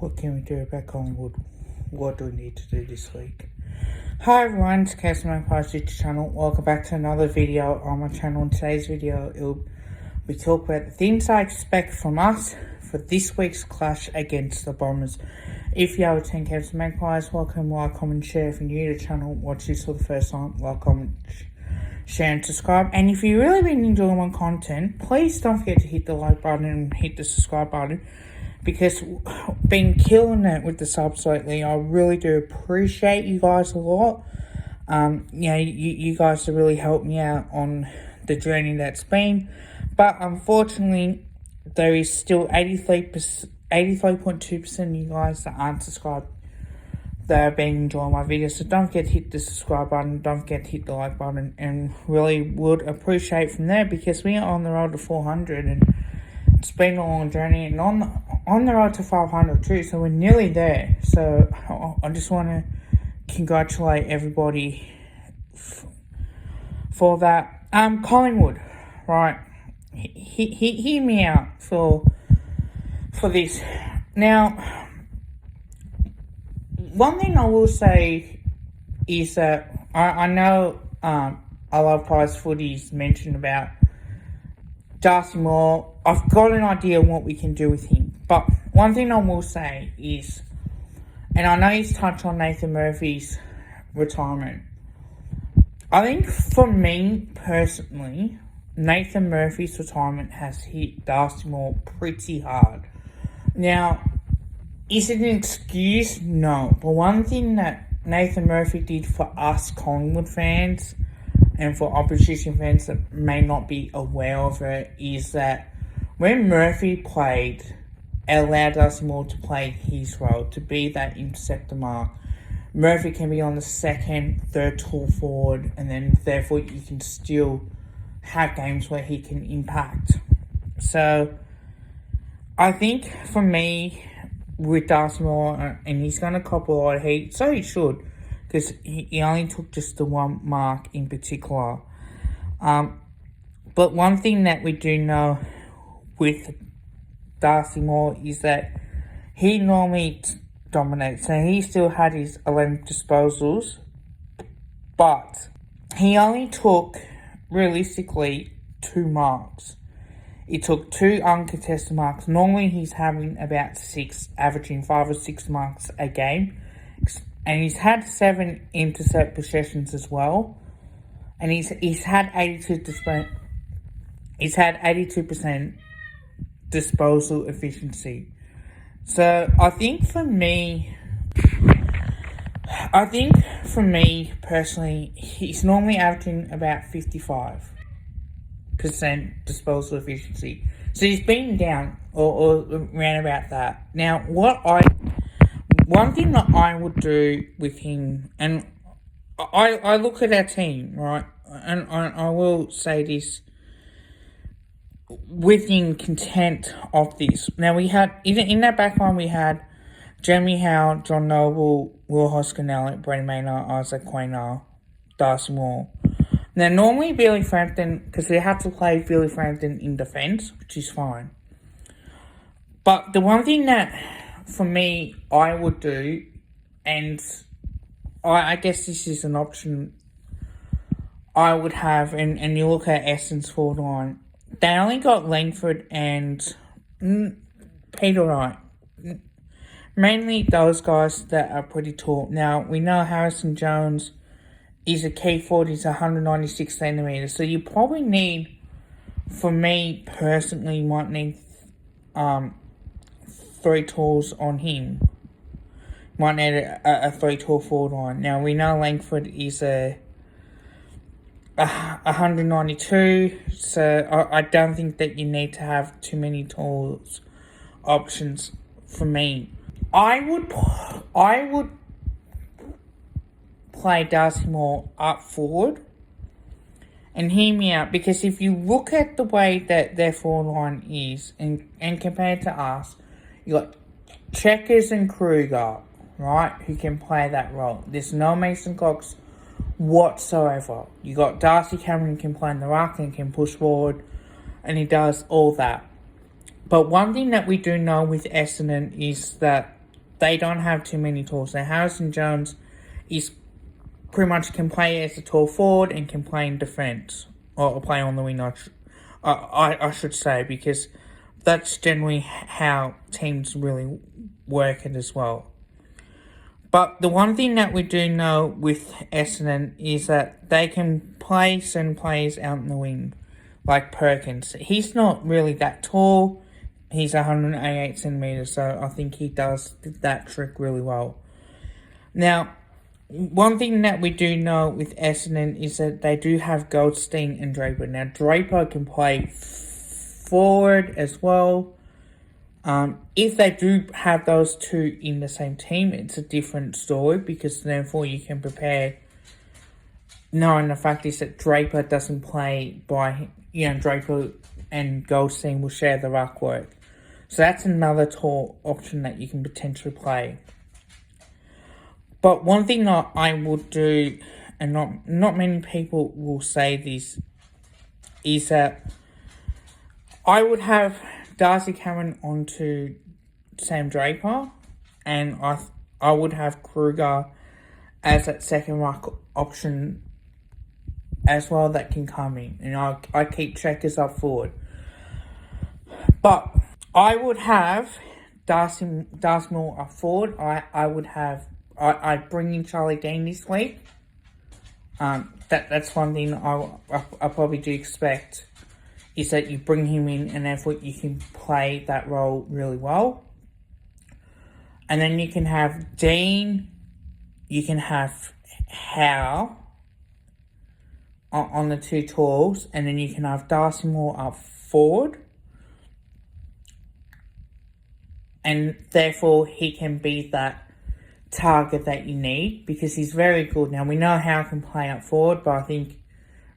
What can we do about Collingwood? What do we need to do this week? Hi everyone, it's Casey Magpie's YouTube channel. Welcome back to another video on my channel. In today's video, we talk about the things I expect from us for this week's clash against the Bombers. If you are a 10 Casey Magpies, welcome, like, comment, share. If you're new to the channel, watch this for the first time, like, comment, share and subscribe. And if you've really been enjoying my content, please don't forget to hit the like button and hit the subscribe button, because been killing it with the subs lately. I really do appreciate you guys a lot. You guys have really helped me out on the journey that's been. But unfortunately, there is still 83.2% of you guys that aren't subscribed that have been enjoying my videos. So don't forget to hit the subscribe button, don't forget to hit the like button, and really would appreciate from there, because we are on the road to 400 and it's been a long journey, and on the road to 500 too, so we're nearly there. So I just want to congratulate everybody for that. Collingwood, right? Hear me out for this. Now, one thing I will say is that I know I Love Prize Footy's mentioned about Darcy Moore. I've got an idea of what we can do with him. But one thing I will say is, and I know he's touched on Nathan Murphy's retirement. I think for me personally, Nathan Murphy's retirement has hit Darcy Moore pretty hard. Now, is it an excuse? No. But one thing that Nathan Murphy did for us Collingwood fans and for opposition fans that may not be aware of it is that when Murphy played, it allowed Darcy Moore to play his role, to be that interceptor mark. Murphy can be on the second, third tall forward, and then therefore you can still have games where he can impact. So I think for me, with Darcy Moore, and he's going to cop a lot of heat, so he should, because he only took just the one mark in particular. But one thing that we do know with Darcy Moore is that he normally dominates. So he still had his 11 disposals, but he only took, realistically, 2 marks. He took 2 uncontested marks. Normally he's having about 6, averaging 5 or 6 marks a game. And he's had 7 intercept possessions as well. And he's had 82% disposal efficiency. So I think for me personally, he's normally averaging about 55% disposal efficiency. So he's been down or around about that. Now, one thing that I would do with him, and I look at our team, right, and I will say this within content of this. Now, we had, in that back line, we had Jeremy Howe, John Noble, Will Hoskinell, Brendan Maynard, Isaac Quaynor, Darcy Moore. Now, normally Billy Frampton, because we have to play Billy Frampton in defence, which is fine. But the one thing that, for me, I would do, and I guess this is an option I would have, and you look at Essendon's forward line, they only got Langford and Peter Wright. Mainly those guys that are pretty tall. Now, we know Harrison Jones is a key forward. He's 196 centimetres. So you probably need, for me personally, might need 3 talls on him. Might need a 3 tall forward line. Now, we know Langford is a 192, so I don't think that you need to have too many talls options for me. I would play Darcy Moore up forward, and hear me out, because if you look at the way that their forward line is, and compared to us, you got Checkers and Kruger, right, who can play that role. There's no Mason Cox whatsoever. You got Darcy Cameron, can play in the ruck and can push forward, and he does all that. But one thing that we do know with Essendon is that they don't have too many tools. So Harrison Jones is pretty much can play as a tall forward and can play in defence. Or play on the wing, I should say, because that's generally how teams really work it as well. But the one thing that we do know with Essendon is that they can play certain players out in the wing, like Perkins. He's not really that tall. He's 188 centimetres, so I think he does that trick really well. Now, one thing that we do know with Essendon is that they do have Goldstein and Draper. Now, Draper can play forward as well. If they do have those two in the same team, it's a different story, because therefore you can prepare knowing the fact is that Draper doesn't play by, Draper and Goldstein will share the ruck work. So that's another tall option that you can potentially play. But one thing that I would do, and not many people will say this, is that I would have Darcy Cameron onto Sam Draper, and I would have Kruger as that second ruck option as well that can come in. And I keep checkers up forward. But I would have Darcy Moore up forward. I'd bring in Charlie Dean this week. That's one thing I probably do expect, is that you bring him in and therefore you can play that role really well. And then you can have Dean, you can have Howe on the two talls, and then you can have Darcy Moore up forward. And therefore he can be that target that you need, because he's very good. Now, we know Howe can play up forward, but I think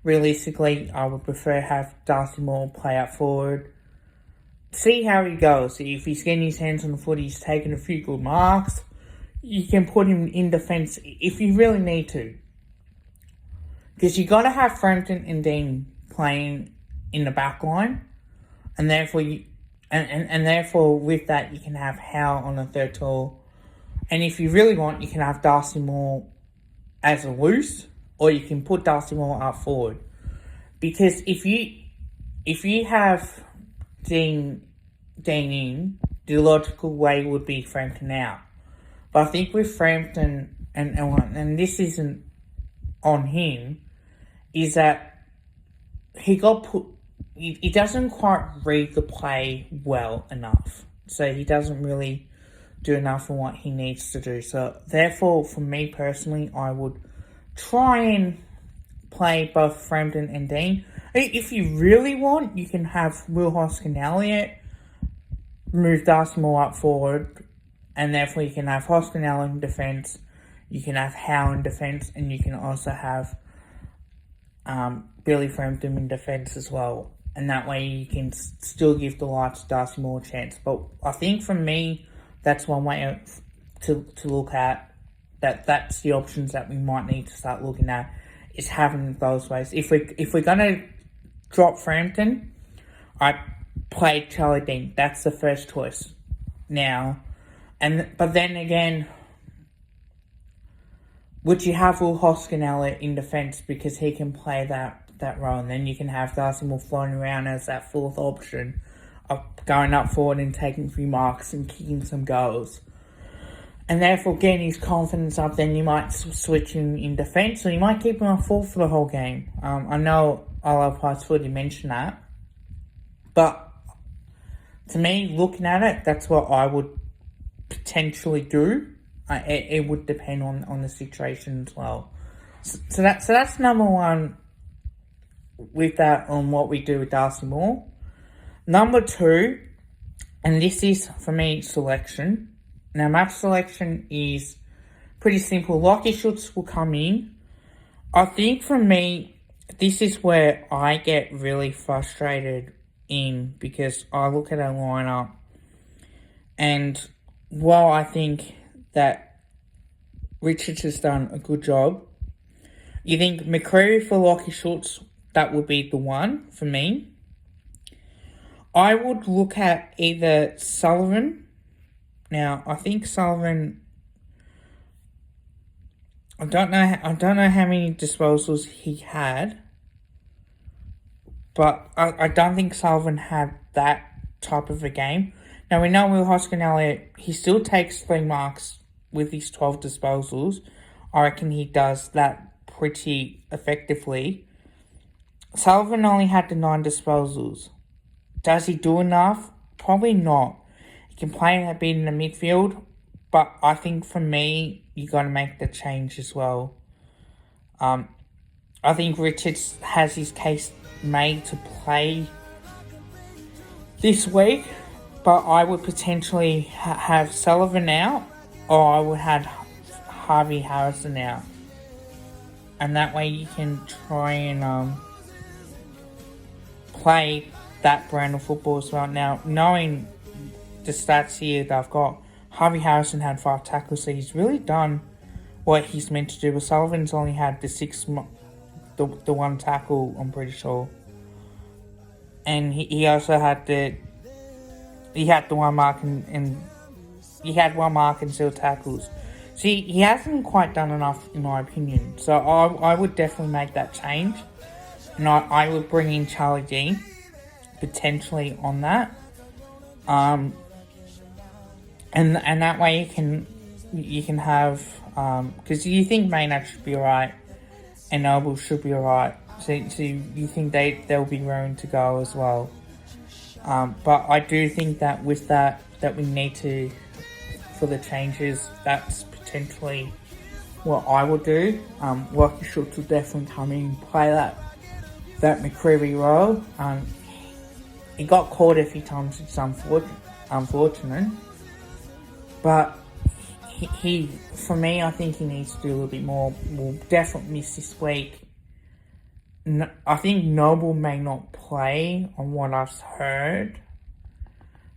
realistically, I would prefer have Darcy Moore play up forward. See how he goes. If he's getting his hands on the foot, he's taking a few good marks, you can put him in defence if you really need to. Because you got to have Frampton and Dean playing in the back line, and therefore therefore with that you can have Howe on the third tall. And if you really want, you can have Darcy Moore as a loose, or you can put Darcy Moore up forward. Because if you have Dean in, the logical way would be Frampton out. But I think with Frampton, and this isn't on him, is that he doesn't quite read the play well enough. So he doesn't really do enough of what he needs to do. So therefore, for me personally, I would try and play both Frampton and Dean. If you really want, you can have Will Hoskin Elliott, move Darcy Moore up forward, and therefore you can have Hoskin Elliott in defence, you can have Howe in defence, and you can also have Billy Frampton in defence as well. And that way you can still give the lights Darcy Moore a chance. But I think for me, that's one way to look at. That's the options that we might need to start looking at, is having those ways. If we're gonna drop Frampton, I play Charlie Dean. That's the first choice now. But then again, would you have Will Hoskin Elliott in defence, because he can play that role, and then you can have Darcy Moore floating around as that fourth option of going up forward and taking a few marks and kicking some goals. And therefore getting his confidence up, then you might switch him in defence, or you might keep him on full for the whole game. I know I love Price Footy mentioned that, but to me, looking at it, that's what I would potentially do. It would depend on the situation as well. So that's number one with that, on what we do with Darcy Moore. Number two, and this is for me selection. Now, map selection is pretty simple. Lockie Schutz will come in. I think for me, this is where I get really frustrated in, because I look at our lineup, and while I think that Richards has done a good job, you think McCreary for Lockie Schutz, that would be the one for me. I would look at either Sullivan Now, I think Sullivan, I don't know how many disposals he had, but I don't think Sullivan had that type of a game. Now, we know with Hoskin Elliott, he still takes 3 marks with his 12 disposals. I reckon he does that pretty effectively. Sullivan only had the 9 disposals. Does he do enough? Probably not. He can play a bit in the midfield, but I think for me, you got to make the change as well. I think Richards has his case made to play this week, but I would potentially have Sullivan out, or I would have Harvey Harrison out. And that way you can try and play that brand of football as well. Now, knowing the stats here that I've got, Harvey Harrison had 5 tackles, so he's really done what he's meant to do. But Sullivan's only had the 1 tackle, I'm pretty sure. And he also had the 1 mark and he had 1 mark and 0 tackles. See, he hasn't quite done enough, in my opinion. So I would definitely make that change. And I would bring in Charlie Dean, potentially on that. And that way you can have, because you think Maynard should be alright, and Noble should be alright. So you think they'll be raring to go as well. But I do think that with that we need to, for the changes, that's potentially what I would do. Rocky Schultz will definitely come in and play that McCreevy role. He got caught a few times, it's unfortunate. But he, for me, I think he needs to do a little bit more. We'll definitely miss this week. I think Noble may not play on what I've heard.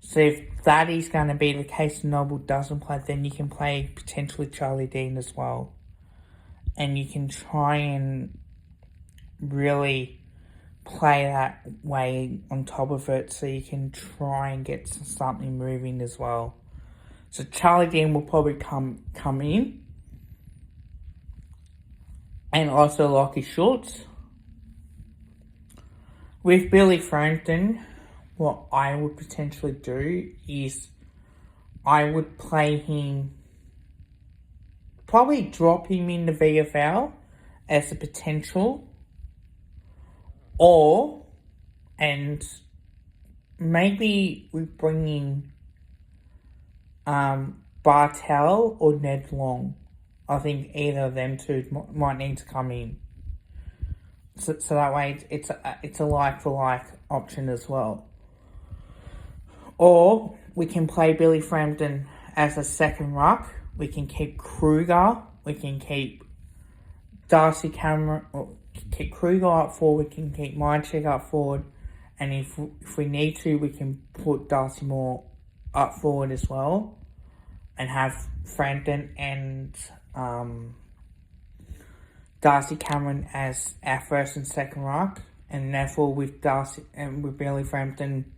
So if that is going to be the case, Noble doesn't play, then you can play potentially Charlie Dean as well. And you can try and really play that way on top of it, so you can try and get something moving as well. So Charlie Dean will probably come in. And also Lockie Schultz. With Billy Frampton, what I would potentially do is I would play him, probably drop him in the VFL as a potential, and maybe we bring in Bartel or Ned Long. I think either of them two might need to come in. So that way it's a like-for-like option as well. Or we can play Billy Frampton as a second ruck. We can keep Kruger. We can keep Darcy Cameron, or keep Kruger up forward. We can keep Mychek up forward. And if we need to, we can put Darcy Moore up forward as well. And have Frampton and Darcy Cameron as our first and second ruck, and therefore with Darcy and with Billy Frampton,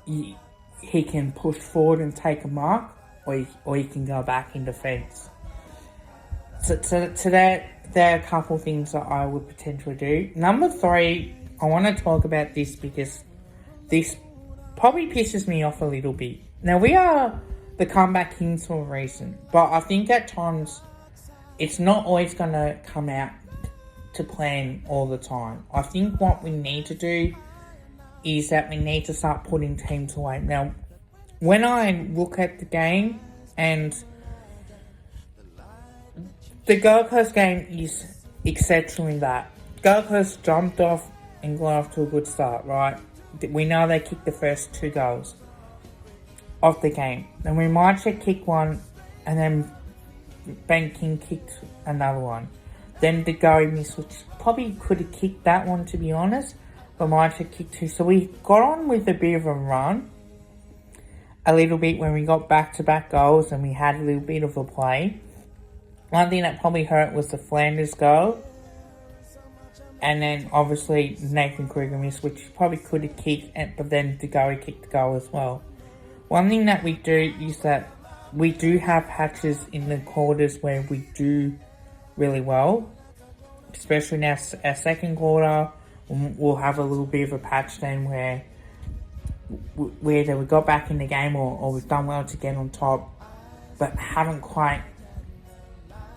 he can push forward and take a mark, or he can go back in defence. So there are a couple of things that I would potentially do. Number 3, I want to talk about this because this probably pisses me off a little bit. Now, we are the comeback kings for a reason, but I think at times it's not always going to come out to plan all the time. I think what we need to do is that we need to start putting teams away. Now, when I look at the game, and the Gold Coast game is exceptionally that. Gold Coast jumped off and got off to a good start, right? We know they kicked the first 2 goals of the game. Then we might have kicked one, and then Ben King kicked another one. Then the goal miss, which probably could have kicked that one, to be honest, but might have kicked 2. So we got on with a bit of a run, a little bit when we got back-to-back goals and we had a little bit of a play. One thing that probably hurt was the Flanders goal. And then obviously Nathan Kruger missed, which probably could have kicked, but then the goal, he kicked the goal as well. one thing that we do is that we do have patches in the quarters where we do really well, especially in our second quarter. We'll have a little bit of a patch then where either we got back in the game or we've done well to get on top, but haven't quite,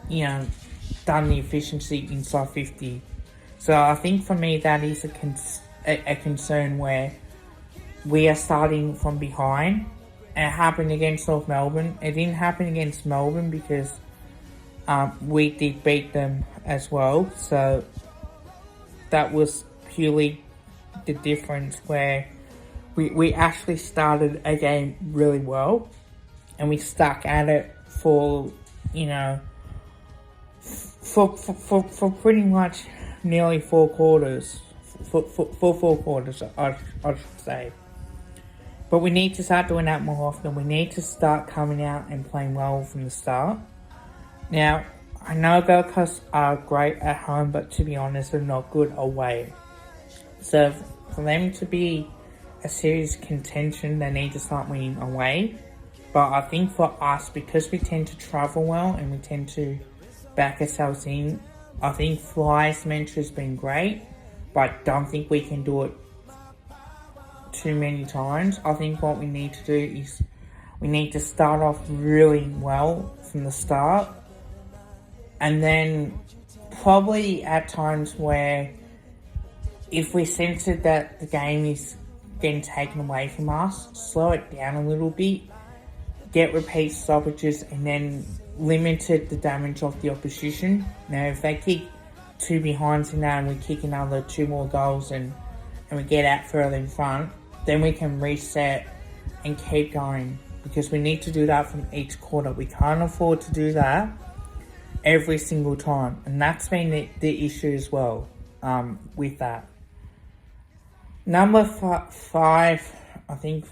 done the efficiency inside 50. So I think for me that is a concern where we are starting from behind. It happened against North Melbourne. It didn't happen against Melbourne because we did beat them as well. So that was purely the difference where we actually started a game really well and we stuck at it for pretty much nearly 4 quarters. For 4 quarters, I should say. But we need to start doing that more often. We need to start coming out and playing well from the start. Now, I know Gold Coast are great at home, but to be honest, they're not good away. So for them to be a serious contention, they need to start winning away. But I think for us, because we tend to travel well and we tend to back ourselves in, I think Fly's mentor has been great, but I don't think we can do it too many times. I think what we need to do is we need to start off really well from the start, and then probably at times where if we sense that the game is getting taken away from us, slow it down a little bit, get repeat stoppages, and then limited the damage of the opposition. Now if they kick 2 behinds in that and we kick another 2 more goals and we get out further in front, then we can reset and keep going, because we need to do that from each quarter. We can't afford to do that every single time, and that's been the issue as well with that. Number 5, I think,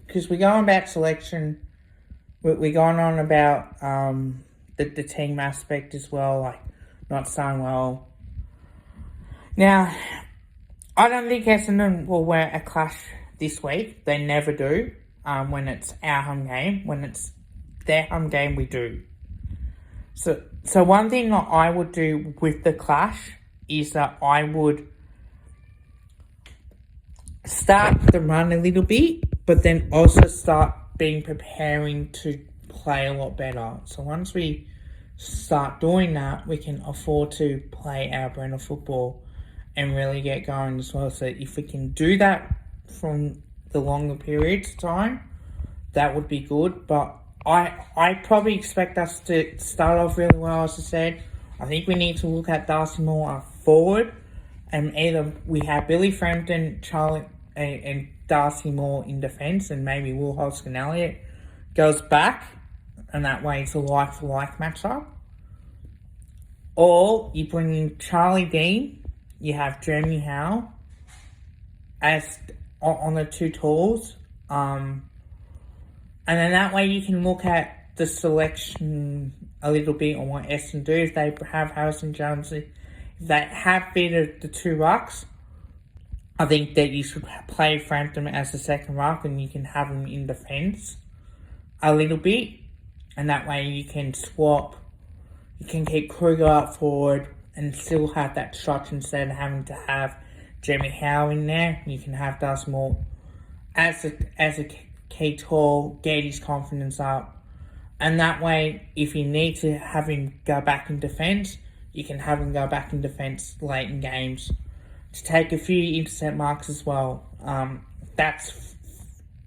because we're going about selection, we're going on about the team aspect as well, like not starting well. Now, I don't think Essendon will wear a clash this week. They never do. When it's our home game. When it's their home game, we do. So one thing that I would do with the clash is that I would start the run a little bit, but then also start preparing to play a lot better. So once we start doing that, we can afford to play our brand of football and really get going as well. So if we can do that from the longer periods of time, that would be good. But I probably expect us to start off really well, as I said. I think we need to look at Darcy Moore forward, and either we have Billy Frampton, Charlie and Darcy Moore in defence, and maybe Will Hoskin Elliott goes back, and that way it's a like-for-like matchup. Or you bring in Charlie Dean, you have Jeremy Howe as on the 2 tools, and then that way you can look at the selection a little bit on what Essendon do. If they have Harrison Jones, if they have bit of the 2 rucks, I think that you should play Frampton as the second ruck, and you can have him in defence a little bit, and that way you can swap. You can keep Kruger up forward and still have that shot instead of having to have Jeremy Howe in there. You can have Darcy Moore as a key tool, get his confidence up, and that way, if you need to have him go back in defence, you can have him go back in defence late in games to take a few intercept marks as well. That's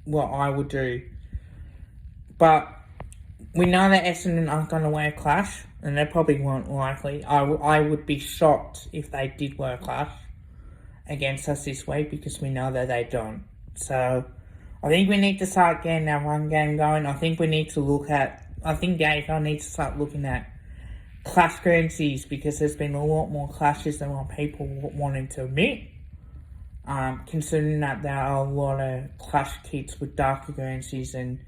what I would do. But we know that Essendon aren't going to wear a clash, and they probably weren't likely. I would be shocked if they did wear a clash against us this week, because we know that they don't. So I think we need to start getting our run game going. I think the AFL needs to start looking at clash currencies, because there's been a lot more clashes than what people wanted to admit. Considering that there are a lot of clash kits with darker currencies and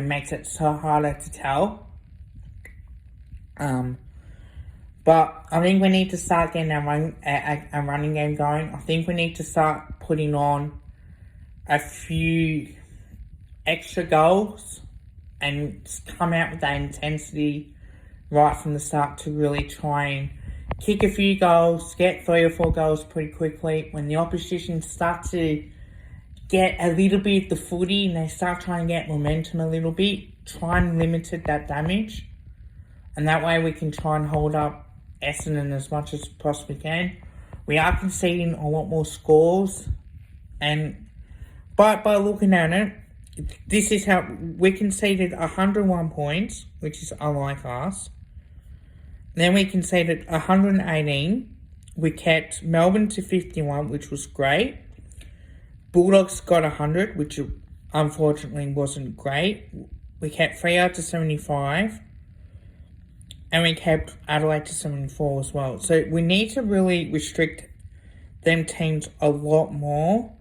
makes it so harder to tell. But I think we need to start getting our running game going. I think we need to start putting on a few extra goals and come out with that intensity right from the start to really try and kick a few goals, get 3 or 4 goals pretty quickly. When the opposition start to get a little bit of the footy and they start trying to get momentum a little bit, try and limit that damage. And that way we can try and hold up Essendon as much as possibly can. We are conceding a lot more scores, and by looking at it, this is how we conceded 101 points, which is unlike us. Then we conceded 118. We kept Melbourne to 51, which was great. Bulldogs got 100, which unfortunately wasn't great. We kept Freo to 75. And we kept Adelaide to 74 as well. So we need to really restrict them teams a lot more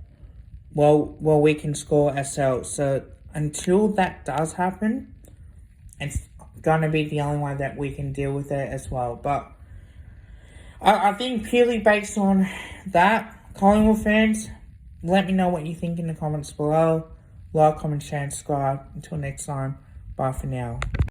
while we can score ourselves. So until that does happen, it's going to be the only way that we can deal with it as well. But I think purely based on that, Collingwood fans, let me know what you think in the comments below. Like, comment, share, and subscribe. Until next time, bye for now.